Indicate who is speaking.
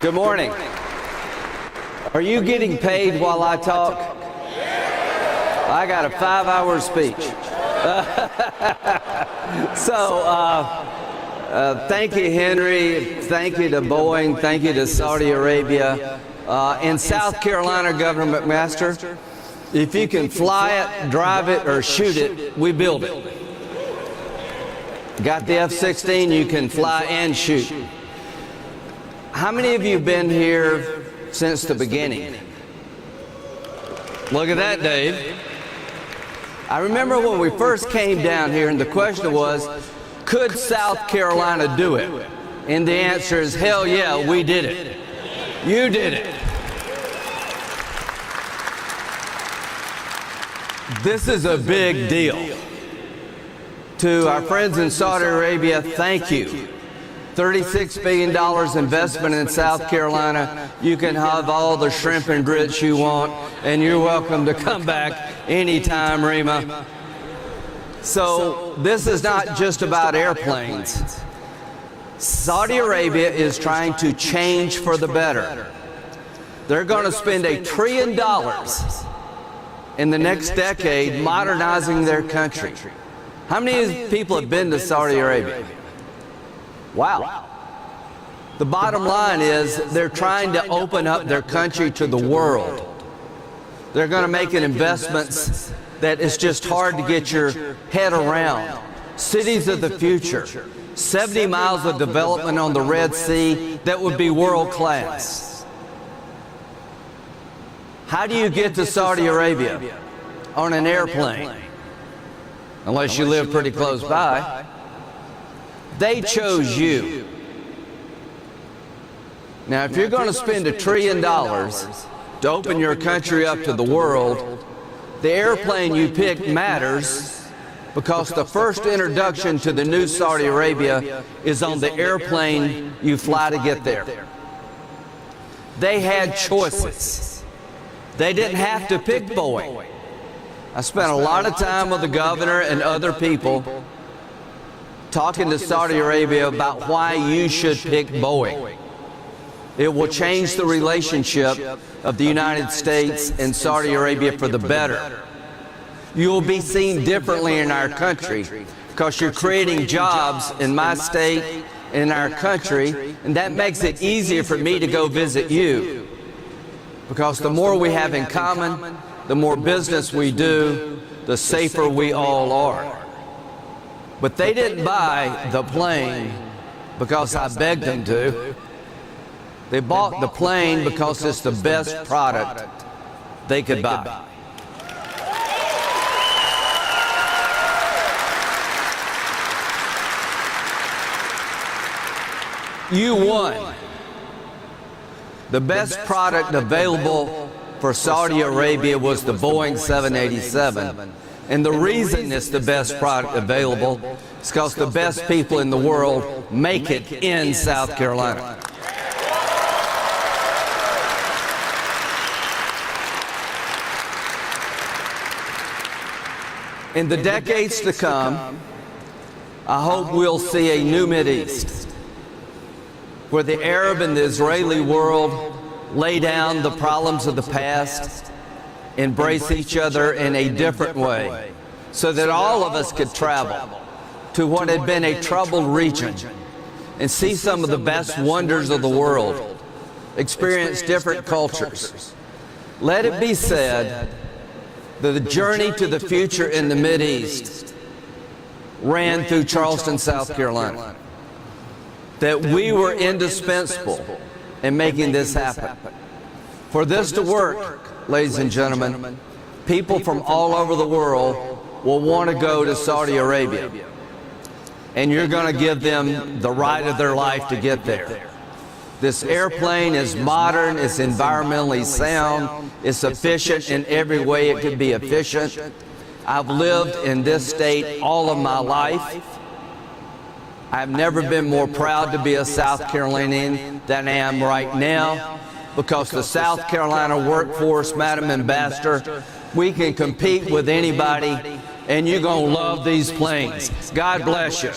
Speaker 1: Good morning. Are you getting paid while I talk? I got a 5-hour speech. Thank you, Henry. Thank you to Boeing. Thank you to Saudi Arabia. In South Carolina, Governor McMaster, if you can fly it, drive it, or shoot it, we build it. Got the F-16, you can fly and shoot. How many of you have been here since the beginning? Look at that, Dave. I remember when we first came down here and the question was, could South Carolina do it? And the answer is, hell yeah, we did it. You did it. This is a big deal. To our friends in Saudi Arabia, thank you. $36 billion investment in South Carolina. You can have all the shrimp and grits you want, and you're welcome to come back anytime, Rima. So this is not just about airplanes. Saudi Arabia is trying to change for the better. They're going to spend $1 trillion in the next decade modernizing their country. How many people have been to Saudi Arabia? Wow. The bottom line is they're trying to open up their country to the world. They're going to make investments that it's just hard to get your head around. Cities of the future, 70 miles of development on the Red Sea that would be world class. How do you get to Saudi Arabia? On an airplane. Unless you live pretty close by. They chose you. Now, if you're going to spend $1 trillion to open your country up to the world, the airplane you pick matters because the first introduction to the new Saudi Arabia is on the airplane you fly to get there. They had choices. They didn't have to pick Boeing. I spent a lot of time with the governor and other people talking to Saudi Arabia about why you should pick Boeing. It will change the relationship of the United States and Saudi Arabia for the better. You will be seen differently in our country because you're creating jobs in my state and in our country, and that makes it easier for me to go visit you. Because the more we have in common, the more business we do, the safer we all are. But they didn't buy the plane because I begged them to. They bought the plane because it's the best product they could buy. You won. The best product available for Saudi Arabia was the Boeing 787. And the reason it's the best product available is because the best people in the world make it in South Carolina. In the decades to come, I hope we'll see a new Mideast where the Arab and the Israeli world lay down the problems of the past, embrace each other in a different way, so that all of us could travel to what had been a troubled region and see some of the best wonders of the world, experience different cultures. Let it be said that the journey to the future in the Mideast ran through Charleston, South Carolina, that we were indispensable in making this happen. For this to work, ladies and gentlemen, people from all over the world will want to go to Saudi Arabia. And you're going to give them the ride of their life to get there. This airplane is modern, it's environmentally sound, it's efficient in every way it could be efficient. I've lived in this state all of my life. I've never been more proud to be a South Carolinian than I am right now, because the South Carolina workforce, Madam Ambassador, we can compete with anybody, and you're going to love these planes. God bless you.